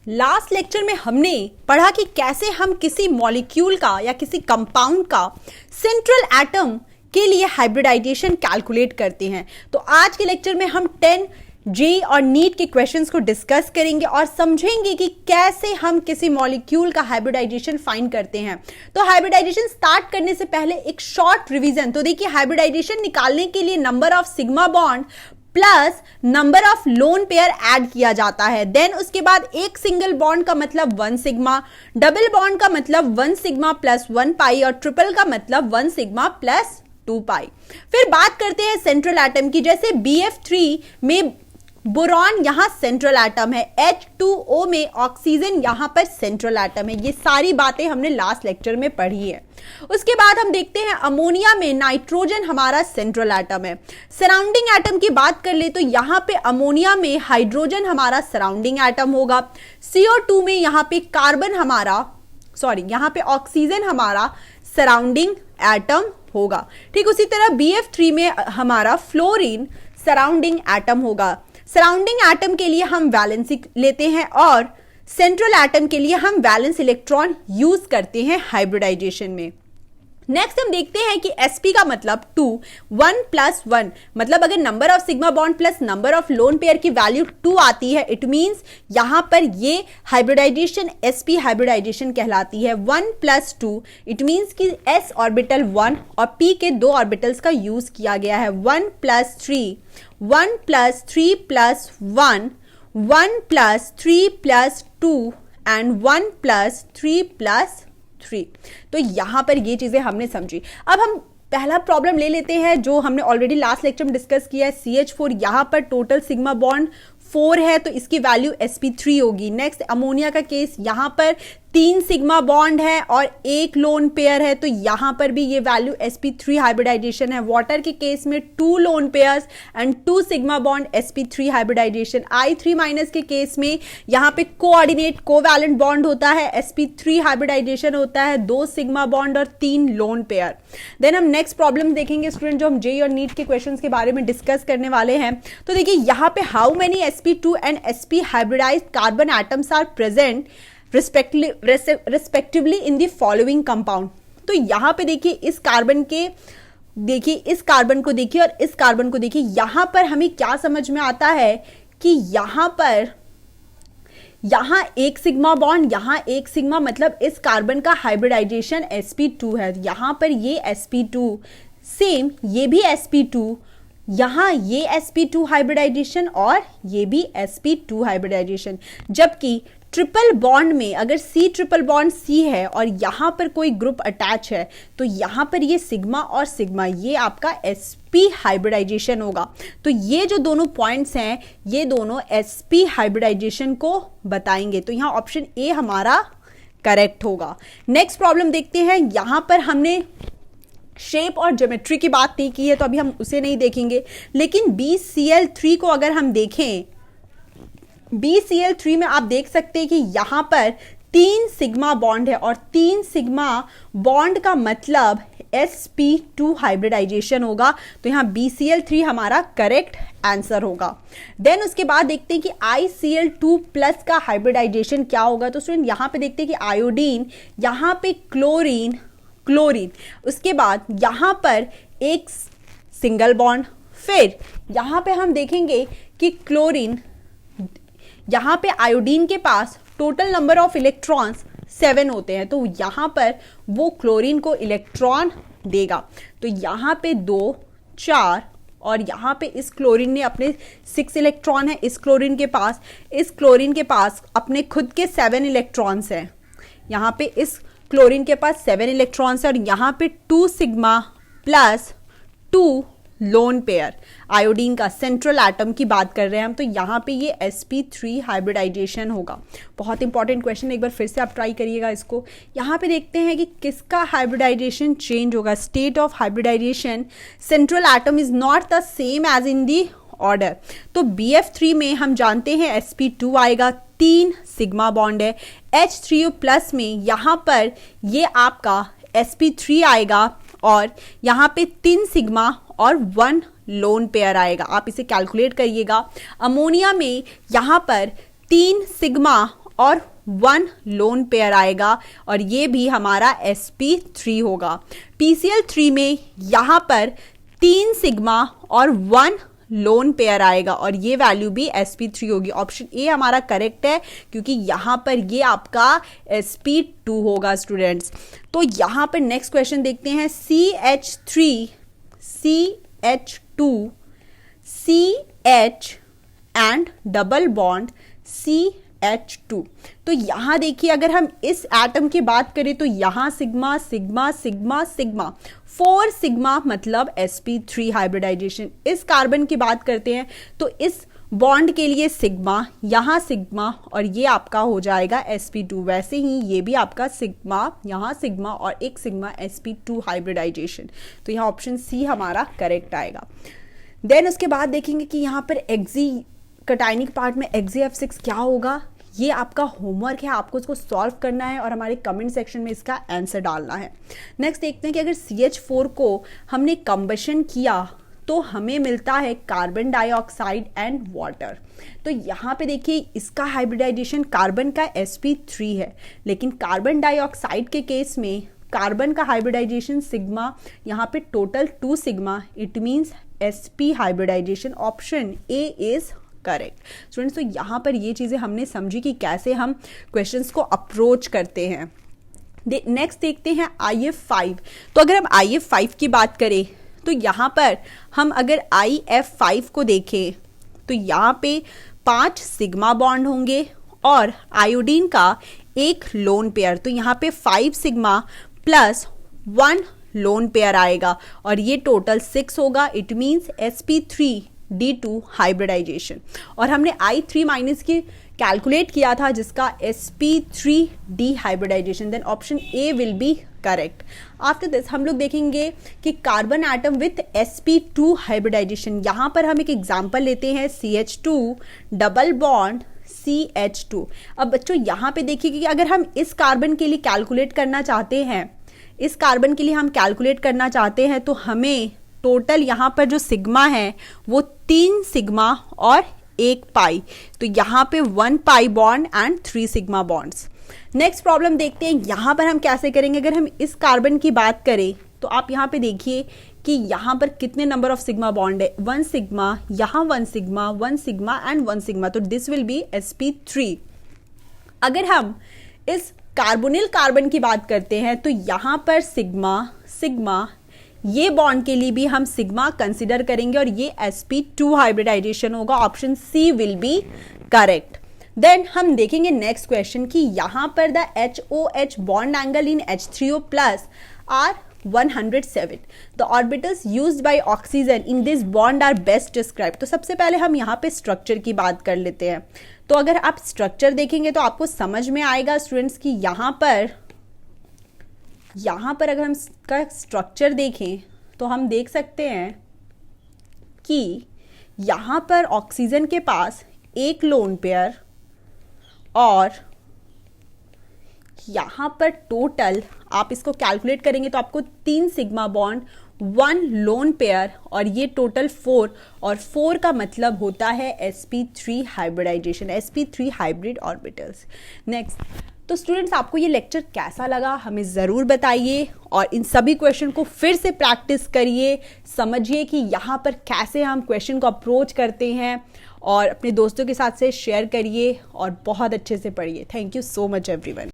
Last lecture में हमने पढ़ा कि कैसे हम किसी मॉलिक्यूल का या किसी कंपाउंड का सेंट्रल एटम के लिए हाइब्रिडाइजेशन कैलकुलेट करते हैं। तो आज के लेक्चर में हम 10 जे और नीट के क्वेश्चंस को डिस्कस करेंगे और समझेंगे कि कैसे हम किसी मॉलिक्यूल का हाइब्रिडाइजेशन फाइंड करते हैं। तो हाइब्रिडाइजेशन स्टार्ट करने से पहले एक शॉर्ट रिवीजन। तो देखिए, हाइब्रिडाइजेशन निकालने के लिए number of sigma bond plus number of lone pair add किया जाता है। देन उसके बाद एक सिंगल बॉन्ड का मतलब 1 सिग्मा, डबल बॉन्ड का मतलब 1 सिग्मा प्लस 1 पाई और ट्रिपल का मतलब 1 सिग्मा प्लस 2 पाई। फिर बात करते हैं सेंट्रल एटम की। जैसे BF3 में बोरॉन यहां सेंट्रल एटम है, H2O में ऑक्सीजन यहां पर सेंट्रल एटम है। ये सारी बातें हमने लास्ट लेक्चर में पढ़ी है। उसके बाद हम देखते हैं अमोनिया में नाइट्रोजन हमारा सेंट्रल एटम है। सराउंडिंग एटम की बात कर ले तो यहां पे अमोनिया में हाइड्रोजन हमारा सराउंडिंग एटम होगा। CO2 में यहां पे यहां पे ऑक्सीजन हमारा सराउंडिंग एटम होगा। ठीक उसी तरह BF3 में हमारा फ्लोरीन सराउंडिंग एटम होगा। सराउंडिंग एटम के लिए हम वैलेंसी लेते हैं और सेंट्रल एटम के लिए हम वैलेंस इलेक्ट्रॉन यूज करते हैं हाइब्रिडाइजेशन में। नेक्स्ट हम देखते हैं कि sp का मतलब 2, 1 प्लस 1 मतलब अगर number of sigma bond plus number of lone pair की वैल्यू 2 आती है, इट मींस यहां पर ये हाइब्रिडाइजेशन sp हाइब्रिडाइजेशन कहलाती है। 1 प्लस 2 इट मींस कि s ऑर्बिटल 1 और p के 2 ऑर्बिटल्स का यूज किया गया है। 1 plus 3, 1 plus 3 plus 1, 1 plus 3 plus 2 and 1 plus 3 plus 3। तो यहां पर ये चीजें हमने समझी। अब हम पहला प्रॉब्लम ले लेते हैं जो हमने ऑलरेडी लास्ट लेक्चर में डिस्कस किया है। CH4 यहां पर टोटल सिग्मा बॉन्ड 4 है तो इसकी वैल्यू sp3 होगी। नेक्स्ट अमोनिया का केस, यहां पर 3 सिग्मा बॉन्ड है और 1 लोन पेयर है तो यहां पर भी ये वैल्यू sp3 हाइब्रिडाइजेशन है। वाटर के केस में 2 lone pairs and 2 sigma bond sp3 hybridization. I3- के केस में यहां पे कोऑर्डिनेट कोवैलेंट बॉन्ड होता है, sp3 हाइब्रिडाइजेशन होता है, 2 सिग्मा बॉन्ड और 3 लोन पेयर। देन हम नेक्स्ट प्रॉब्लम देखेंगे स्टूडेंट, जो हम जे और नीट के क्वेश्चंस के बारे में डिस्कस करने वाले हैं। तो देखिए यहां पे how many sp2 and sp hybridized carbon atoms are present respectively in the following compound। तो यहां पे देखिए इस कार्बन को देखिए और इस कार्बन को देखिए। यहां पर हमें क्या समझ में आता है कि यहां एक सिग्मा बॉन्ड, यहां एक सिग्मा मतलब इस कार्बन का हाइब्रिडाइजेशन sp2 है। यहां पर ये sp2 सेम, ये भी sp2, यहां ये sp2 हाइब्रिडाइजेशन और ये भी sp2 हाइब्रिडाइजेशन। जबकि ट्रिपल बॉन्ड में अगर C ट्रिपल बॉन्ड C है और यहां पर कोई ग्रुप अटैच है तो यहां पर ये सिग्मा और सिग्मा, ये आपका sp हाइब्रिडाइजेशन होगा। तो ये जो दोनों पॉइंट्स हैं ये दोनों sp हाइब्रिडाइजेशन को बताएंगे। तो यहां ऑप्शन ए हमारा करेक्ट होगा। नेक्स्ट प्रॉब्लम देखते हैं। यहां पर हमने शेप और ज्योमेट्री की बात नहीं की है तो अभी हम उसे नहीं देखेंगे, लेकिन BCl3 को अगर हम देखें, BCl3 में आप देख सकते हैं कि यहां पर 3 सिग्मा बॉन्ड है और 3 सिग्मा बॉन्ड का मतलब sp2 हाइब्रिडाइजेशन होगा। तो यहां BCl3 हमारा करेक्ट आंसर होगा। देन उसके बाद देखते हैं कि ICl2 प्लस का हाइब्रिडाइजेशन क्या होगा। तो स्टूडेंट यहां पे देखते हैं कि आयोडीन, यहां पे क्लोरीन, उसके बाद यहां पर एक सिंगल बॉन्ड, फिर यहां पे हम देखेंगे कि क्लोरीन, यहां पे आयोडीन के पास टोटल नंबर ऑफ इलेक्ट्रॉन्स 7 होते हैं तो यहां पर वो क्लोरीन को इलेक्ट्रॉन देगा। तो यहां पे 2, 4 और यहां पे इस क्लोरीन ने अपने 6 इलेक्ट्रॉन है। इस क्लोरीन के पास अपने खुद के 7 इलेक्ट्रॉन्स हैं। यहां पे इस क्लोरीन के पास 7 इलेक्ट्रॉन्स है और यहां पे 2 sigma plus 2 lone pair. Iodine का सेंट्रल एटम की बात कर रहे हैं हम, तो यहां पे ये sp3 हाइब्रिडाइजेशन होगा। बहुत इंपॉर्टेंट क्वेश्चन, एक बार फिर से आप ट्राई करिएगा इसको। यहां पे देखते हैं कि किसका हाइब्रिडाइजेशन चेंज होगा। State of hybridization, central atom is not the same as in the order. तो BF3 में हम जानते हैं sp2 आएगा, 3 सिग्मा बॉन्ड है। H3O प्लस में यहां पर ये आपका sp3 आएगा और यहां पे 3 सिग्मा और 1 लोन पेयर आएगा। आप इसे कैलकुलेट करिएगा। अमोनिया में यहां पर 3 सिग्मा और 1 लोन पेयर आएगा और ये भी हमारा sp3 होगा। PCl3 में यहाँ पर 3 सिग्मा और 1 लोन पेयर आएगा और ये वैल्यू भी sp3 होगी। ऑप्शन ए हमारा करेक्ट है क्योंकि यहाँ पर ये आपका sp2 होगा स्टूडेंट्स। तो यहाँ पर नेक्स्ट क्वेश्चन देखते हैं, CH3 CH2 CH and double bond CH2। तो यहाँ देखिए अगर हम इस एटम की बात करें तो यहाँ sigma sigma sigma sigma 4 sigma मतलब sp3 हाइब्रिडाइजेशन। इस कार्बन की बात करते हैं तो इस बॉन्ड के लिए सिग्मा, यहाँ सिग्मा और ये आपका हो जाएगा sp2। वैसे ही ये भी आपका सिग्मा, यहाँ सिग्मा और एक सिग्मा sp2 हाइब्रिडाइजेशन। तो यहाँ ऑप्शन सी हमारा करेक्ट आएगा। देन उसके बाद देखेंगे कि यहाँ पर एक्सी कटायनिक पार्ट में XeF6 क्या होगा। ये आपका होमवर्क है, आपको इसको सॉल्व करना है और हमारे कमेंट सेक्शन में इसका आंसर डालना है। नेक्स्ट देखते हैं कि अगर CH4 को हमने कंबशन किया तो हमें मिलता है कार्बन डाइऑक्साइड एंड वाटर। तो यहाँ पे देखिए इसका हाइब्रिडाइजेशन कार्बन का sp3 है, लेकिन कार्बन डाइऑक्साइड के केस में कार्बन का हाइब्रिडाइजेशन सिग्मा, यहाँ पे total 2 sigma, it means sp hybridization. Option A is correct students. तो यहाँ पर ये चीज़ें हमने समझी कि कैसे हम क्वेश्चंस को अप्रोच करते हैं। नेक्स्ट देखते हैं IF5। तो अगर हम IF5 की बात करें तो यहाँ पर हम अगर IF5 को देखें तो यहाँ पे 5 सिग्मा बॉन्ड होंगे और आयोडीन का एक लोन पेयर। तो यहाँ पे 5 सिग्मा प्लस 1 लोन पेयर आएगा और ये टोटल 6 होगा। It means sp3d2 hybridization. और हमने I3 माइनस की कैलकुलेट किया था जिसका sp3d hybridization. Then option A will be correct. After this हम लोग देखेंगे कि carbon atom with sp2 hybridisation. यहाँ पर हम एक एग्जांपल लेते हैं CH2 डबल बॉन्ड CH2। अब बच्चों यहाँ पे देखिए कि अगर हम इस कार्बन के लिए कैलकुलेट करना चाहते हैं, इस कार्बन के लिए हम कैलकुलेट करना चाहते हैं तो हमें टोटल यहाँ पर जो सिग्मा है वो 3 सिग्मा और 1 पाई। तो यहाँ पे 1 pi bond and 3 sigma bonds. Next problem देखते हैं यहाँ पर हम कैसे करेंगे। अगर हम इस कार्बन की बात करें तो आप यहाँ पे देखिए कि यहाँ पर कितने नंबर ऑफ सिग्मा बॉन्ड है, 1 सिग्मा, यहाँ 1 सिग्मा, 1 सिग्मा एंड 1 सिग्मा। तो दिस विल बी sp3। अगर हम इस कार्बोनिल कार्बन की बात करते हैं तो यहाँ पर सिग्मा सिग्मा, ये बॉन्ड के लिए भी हम सिग्मा कंसिडर करेंगे और ये sp2 हाइब्रिडाइजेशन होगा। Option C will be correct. Then हम देखेंगे नेक्स्ट क्वेश्चन कि यहाँ पर the HOH bond angle in H3O plus are 107। The orbitals used by oxygen in this bond are best describe. तो सबसे पहले हम यहाँ पे स्ट्रक्चर की बात कर लेते हैं। तो अगर आप स्ट्रक्चर देखेंगे तो आपको समझ में आएगा स्टूडेंट्स कि यहाँ पर अगर हम इसका स्ट्रक्चर देखें तो हम देख सकते हैं कि यहाँ पर ऑक्सीजन के पास एक लोन पेयर और यहाँ पर टोटल आप इसको कैलकुलेट करेंगे तो आपको 3 सिग्मा बॉन्ड, 1 लोन पेयर और ये टोटल 4 और 4 का मतलब होता है sp3 hybridization, sp3 hybrid orbitals. Next, तो स्टूडेंट्स आपको ये लेक्चर कैसा लगा हमें ज़रूर बताइए और इन सभी क्वेश्चन को फिर से प्रैक्टिस करिए, समझिए कि यहाँ पर कैसे हम क्वेश्चन को अप्रोच करते हैं और अपने दोस्तों के साथ से शेयर करिए और बहुत अच्छे से पढ़िए। Thank you so much everyone.